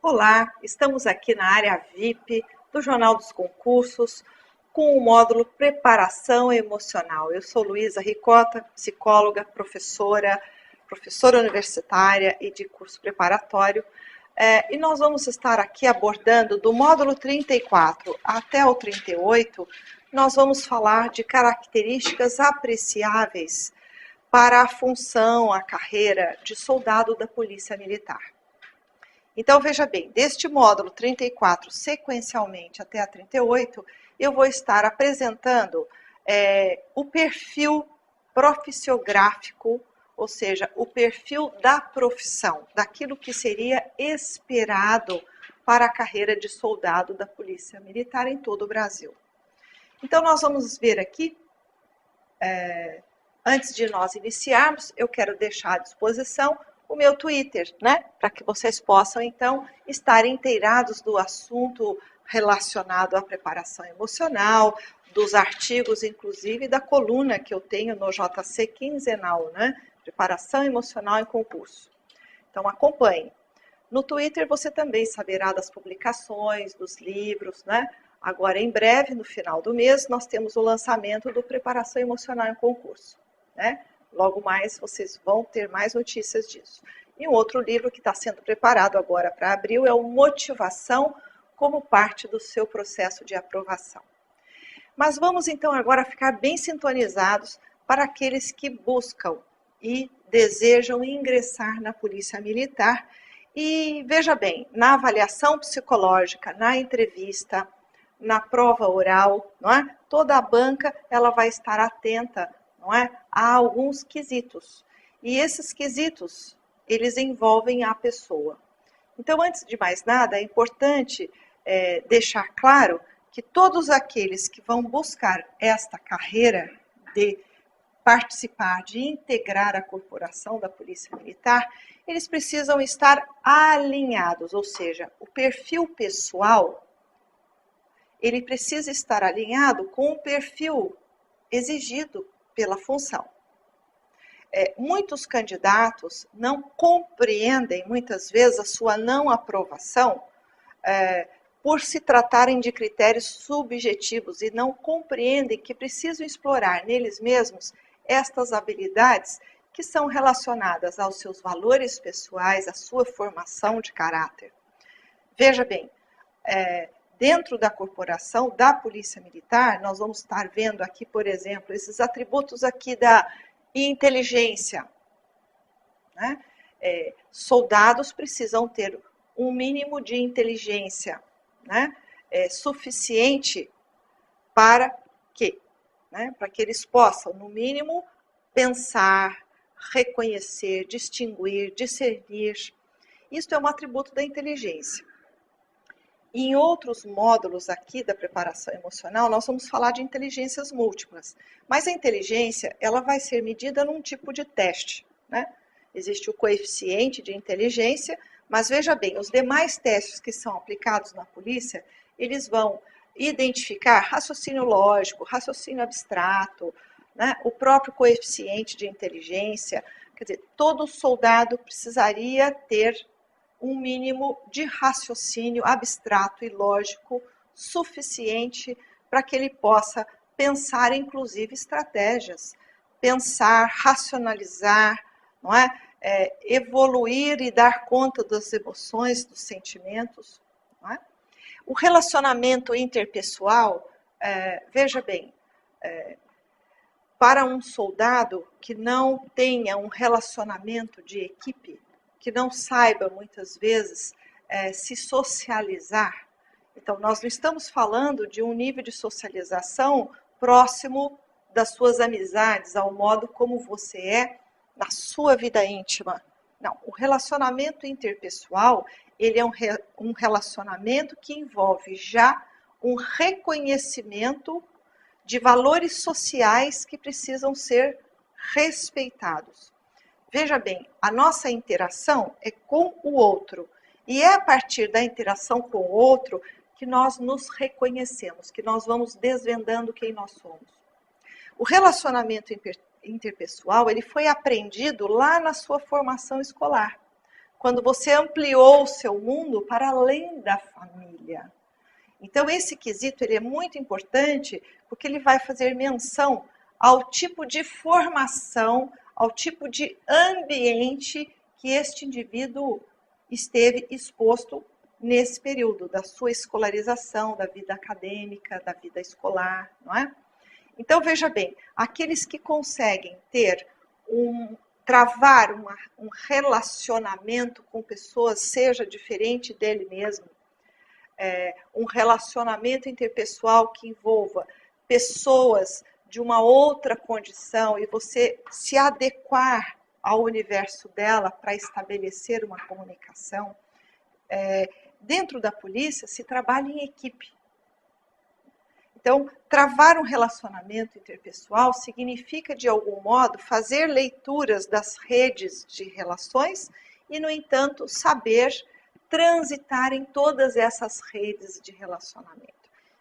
Olá, estamos aqui na área VIP do Jornal dos Concursos com o módulo Preparação Emocional. Eu sou Luísa Ricota, psicóloga, professora universitária e de curso preparatório. E nós vamos estar aqui abordando do módulo 34 até o 38, nós vamos falar de características apreciáveis para a função, a carreira de soldado da Polícia Militar. Então, veja bem, deste módulo 34, sequencialmente até a 38, eu vou estar apresentando o perfil profissiográfico, ou seja, o perfil da profissão, daquilo que seria esperado para a carreira de soldado da Polícia Militar em todo o Brasil. Então, nós vamos ver aqui, antes de nós iniciarmos, eu quero deixar à disposição o meu Twitter, né? Para que vocês possam, então, estar inteirados do assunto relacionado à preparação emocional, dos artigos, inclusive, da coluna que eu tenho no JC quinzenal, né? Preparação emocional em concurso. Então, acompanhe. No Twitter, você também saberá das publicações, dos livros, né? Agora, em breve, no final do mês, nós temos o lançamento do Preparação Emocional em Concurso, né? Logo mais, vocês vão ter mais notícias disso. E um outro livro que está sendo preparado agora para abril é o Motivação como parte do seu processo de aprovação. Mas vamos então agora ficar bem sintonizados para aqueles que buscam e desejam ingressar na Polícia Militar. E veja bem, na avaliação psicológica, na entrevista, na prova oral, não é? Toda a banca ela vai estar atenta, não é? Há alguns quesitos. E esses quesitos, eles envolvem a pessoa. Então, antes de mais nada, é importante deixar claro que todos aqueles que vão buscar esta carreira de participar, de integrar a corporação da Polícia Militar, eles precisam estar alinhados, ou seja, o perfil pessoal, ele precisa estar alinhado com o perfil exigido pela função. Muitos candidatos não compreendem, muitas vezes, a sua não aprovação por se tratarem de critérios subjetivos e não compreendem que precisam explorar neles mesmos estas habilidades que são relacionadas aos seus valores pessoais, à sua formação de caráter. Veja bem, dentro da corporação da Polícia Militar, nós vamos estar vendo aqui, por exemplo, esses atributos aqui da inteligência, né? Soldados precisam ter um mínimo de inteligência, né? Suficiente para quê? Né? Para que eles possam, no mínimo, pensar, reconhecer, distinguir, discernir. Isso é um atributo da inteligência. Em outros módulos aqui da preparação emocional, nós vamos falar de inteligências múltiplas. Mas a inteligência, ela vai ser medida num tipo de teste, né? Existe o coeficiente de inteligência, mas veja bem, os demais testes que são aplicados na polícia, eles vão identificar raciocínio lógico, raciocínio abstrato, né? O próprio coeficiente de inteligência. Quer dizer, todo soldado precisaria ter um mínimo de raciocínio abstrato e lógico suficiente para que ele possa pensar, inclusive, estratégias, pensar, racionalizar, não é? Evoluir e dar conta das emoções, dos sentimentos. Não é? O relacionamento interpessoal, veja bem, para um soldado que não tenha um relacionamento de equipe, que não saiba, muitas vezes, se socializar. Então, nós não estamos falando de um nível de socialização próximo das suas amizades, ao modo como você é na sua vida íntima. Não, o relacionamento interpessoal, ele é um relacionamento que envolve já um reconhecimento de valores sociais que precisam ser respeitados. Veja bem, a nossa interação é com o outro. E é a partir da interação com o outro que nós nos reconhecemos, que nós vamos desvendando quem nós somos. O relacionamento interpessoal, ele foi aprendido lá na sua formação escolar, quando você ampliou o seu mundo para além da família. Então, esse quesito ele é muito importante, porque ele vai fazer menção ao tipo de formação, ao tipo de ambiente que este indivíduo esteve exposto nesse período da sua escolarização, da vida acadêmica, da vida escolar, não é? Então, veja bem, aqueles que conseguem travar um relacionamento com pessoas, seja diferente dele mesmo, um relacionamento interpessoal que envolva pessoas de uma outra condição e você se adequar ao universo dela para estabelecer uma comunicação, dentro da polícia se trabalha em equipe. Então, travar um relacionamento interpessoal significa, de algum modo, fazer leituras das redes de relações e, no entanto, saber transitar em todas essas redes de relacionamento.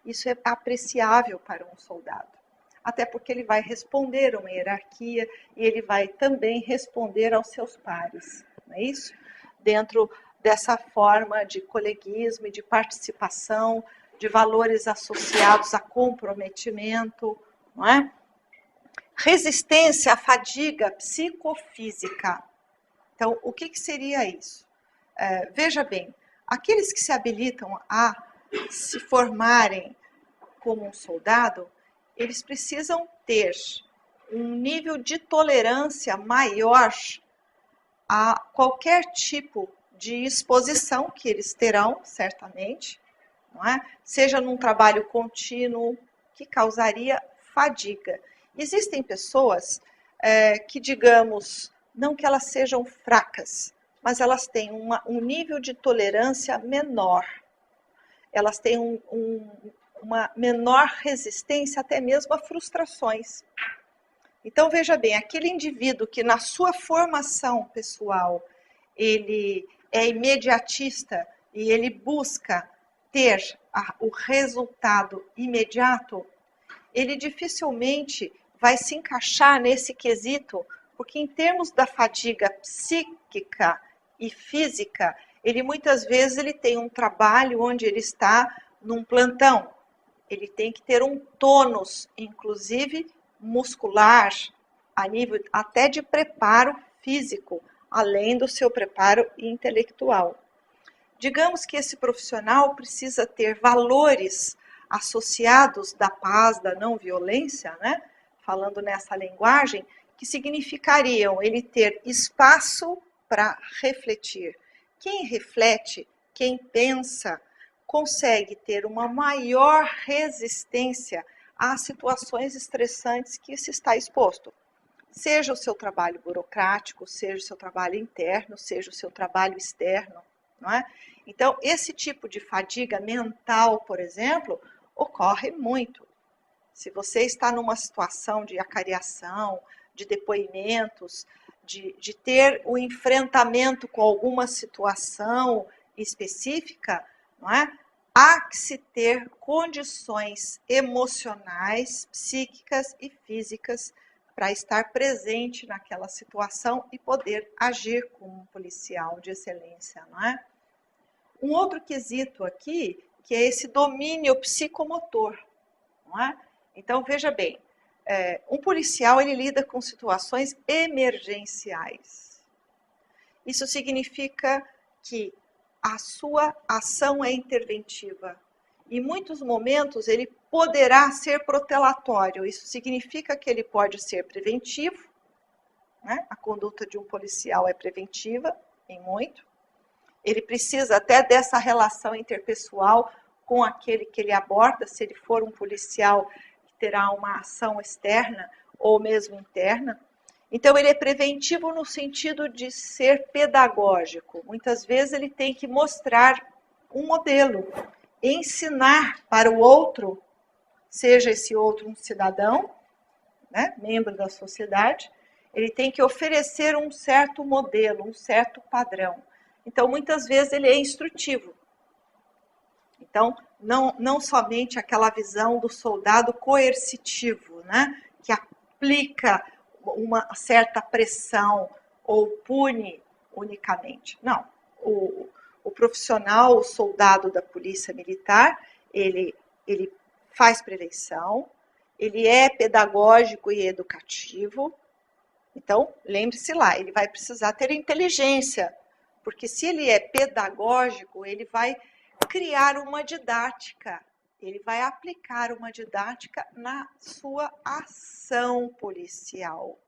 Isso é apreciável para um soldado, até porque ele vai responder a uma hierarquia e ele vai também responder aos seus pares, não é isso? Dentro dessa forma de coleguismo e de participação, de valores associados a comprometimento, não é? Resistência à fadiga psicofísica. Então, o que seria isso? Veja bem, aqueles que se habilitam a se formarem como um soldado, eles precisam ter um nível de tolerância maior a qualquer tipo de exposição que eles terão, certamente, não é? Seja num trabalho contínuo, que causaria fadiga. Existem pessoas que, digamos, não que elas sejam fracas, mas elas têm um nível de tolerância menor. Elas têm uma menor resistência até mesmo a frustrações. Então, veja bem, aquele indivíduo que na sua formação pessoal, ele é imediatista e ele busca ter o resultado imediato, ele dificilmente vai se encaixar nesse quesito, porque em termos da fadiga psíquica e física, ele muitas vezes ele tem um trabalho onde ele está num plantão. Ele tem que ter um tônus, inclusive muscular, a nível até de preparo físico, além do seu preparo intelectual. Digamos que esse profissional precisa ter valores associados da paz, da não violência, né? Falando nessa linguagem, que significariam ele ter espaço para refletir. Quem reflete, quem pensa, consegue ter uma maior resistência às situações estressantes que se está exposto. Seja o seu trabalho burocrático, seja o seu trabalho interno, seja o seu trabalho externo, não é? Então, esse tipo de fadiga mental, por exemplo, ocorre muito. Se você está numa situação de acariação, de depoimentos, de ter o enfrentamento com alguma situação específica, não é? Há que se ter condições emocionais, psíquicas e físicas para estar presente naquela situação e poder agir como um policial de excelência, não é? Um outro quesito aqui, que é esse domínio psicomotor, não é? Então, veja bem, um policial ele lida com situações emergenciais. Isso significa que a sua ação é interventiva. Em muitos momentos, ele poderá ser protelatório. Isso significa que ele pode ser preventivo, né? A conduta de um policial é preventiva, em muito. Ele precisa até dessa relação interpessoal com aquele que ele aborda, se ele for um policial que terá uma ação externa ou mesmo interna. Então, ele é preventivo no sentido de ser pedagógico. Muitas vezes ele tem que mostrar um modelo, ensinar para o outro, seja esse outro um cidadão, né, membro da sociedade, ele tem que oferecer um certo modelo, um certo padrão. Então, muitas vezes ele é instrutivo. Então, não somente aquela visão do soldado coercitivo, né, que aplica uma certa pressão ou pune unicamente. Não. O profissional, o soldado da polícia militar, ele faz prevenção, ele é pedagógico e educativo. Então, lembre-se lá, ele vai precisar ter inteligência, porque se ele é pedagógico, ele vai criar uma didática, ele vai aplicar uma didática na sua ação policial.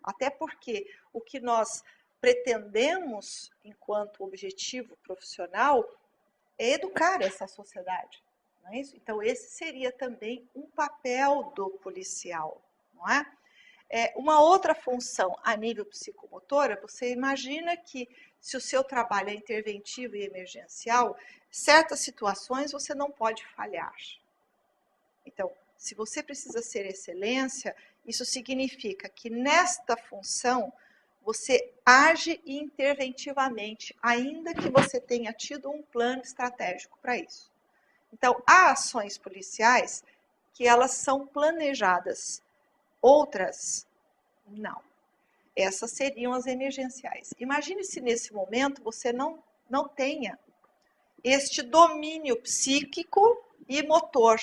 Até porque o que nós pretendemos, enquanto objetivo profissional, é educar essa sociedade. Não é isso? Então, esse seria também um papel do policial, não é? Uma outra função a nível psicomotora, você imagina que se o seu trabalho é interventivo e emergencial, certas situações você não pode falhar. Então, se você precisa ser excelência, isso significa que nesta função você age interventivamente, ainda que você tenha tido um plano estratégico para isso. Então, há ações policiais que elas são planejadas, outras não. Essas seriam as emergenciais. Imagine se nesse momento você não tenha este domínio psíquico e motor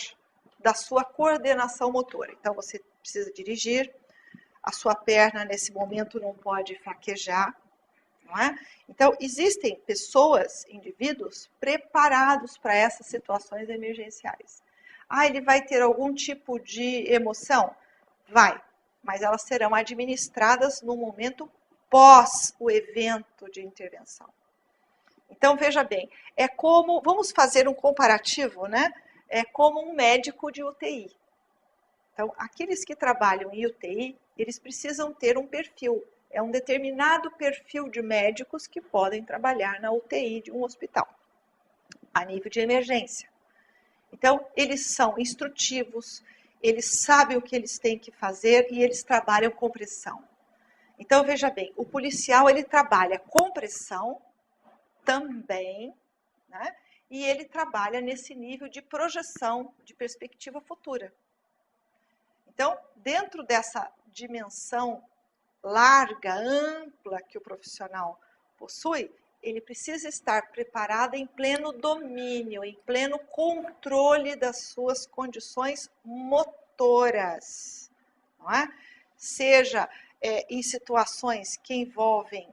da sua coordenação motora. Então, você precisa dirigir, a sua perna nesse momento não pode fraquejar, não é? Então, existem pessoas, indivíduos, preparados para essas situações emergenciais. Ele vai ter algum tipo de emoção? Vai, mas elas serão administradas no momento pós o evento de intervenção. Então, veja bem, vamos fazer um comparativo, né? É como um médico de UTI. Então, aqueles que trabalham em UTI, eles precisam ter um perfil. É um determinado perfil de médicos que podem trabalhar na UTI de um hospital, a nível de emergência. Então, eles são instrutivos, eles sabem o que eles têm que fazer e eles trabalham com pressão. Então, veja bem, o policial, ele trabalha com pressão também, né? E ele trabalha nesse nível de projeção, de perspectiva futura. Então, dentro dessa dimensão larga, ampla que o profissional possui, ele precisa estar preparado em pleno domínio, em pleno controle das suas condições motoras, não é? Seja em situações que envolvem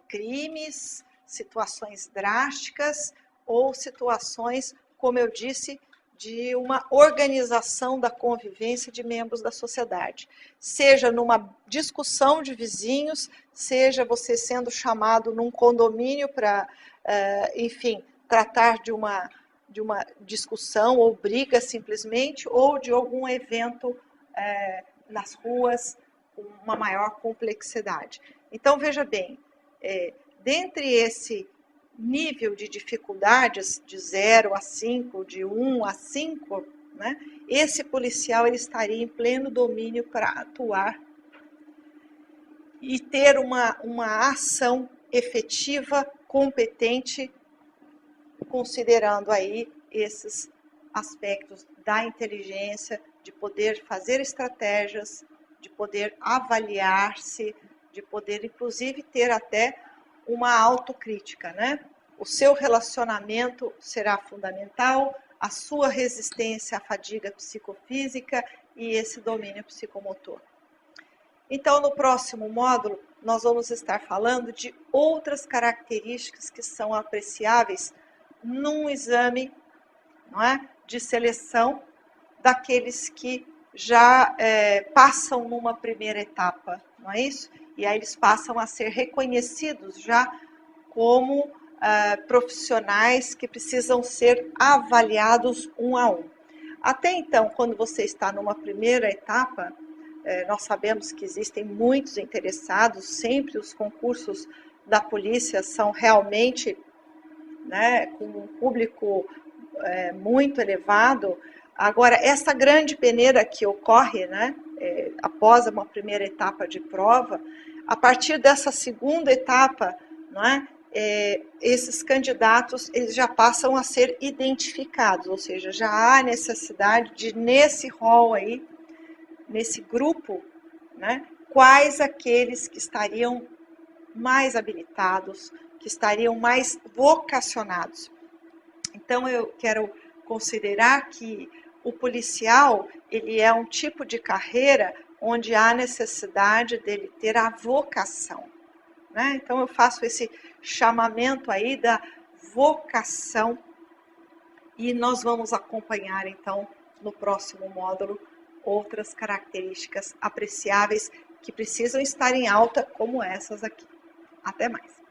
crimes, situações drásticas ou situações, como eu disse, de uma organização da convivência de membros da sociedade. Seja numa discussão de vizinhos, seja você sendo chamado num condomínio para, enfim, tratar de uma discussão ou briga simplesmente, ou de algum evento nas ruas com uma maior complexidade. Então, veja bem, dentre esse nível de dificuldades de 0 a 5, de 1 a 5, né, esse policial ele estaria em pleno domínio para atuar e ter uma ação efetiva, competente, considerando aí esses aspectos da inteligência, de poder fazer estratégias, de poder avaliar-se, de poder, inclusive, ter até uma autocrítica, né? O seu relacionamento será fundamental, a sua resistência à fadiga psicofísica e esse domínio psicomotor. Então, no próximo módulo, nós vamos estar falando de outras características que são apreciáveis num exame, não é, de seleção daqueles que já passam numa primeira etapa, não é isso? E aí eles passam a ser reconhecidos já como profissionais que precisam ser avaliados um a um. Até então, quando você está numa primeira etapa, nós sabemos que existem muitos interessados, sempre os concursos da polícia são realmente, né, com um público muito elevado. Agora, essa grande peneira que ocorre, né, após uma primeira etapa de prova, a partir dessa segunda etapa, não é, esses candidatos eles já passam a ser identificados, ou seja, já há necessidade de, nesse rol aí, nesse grupo, né, quais aqueles que estariam mais habilitados, que estariam mais vocacionados. Então, eu quero considerar que o policial, ele é um tipo de carreira onde há necessidade dele ter a vocação, né? Então, eu faço esse chamamento aí da vocação e nós vamos acompanhar, então, no próximo módulo, outras características apreciáveis que precisam estar em alta, como essas aqui. Até mais!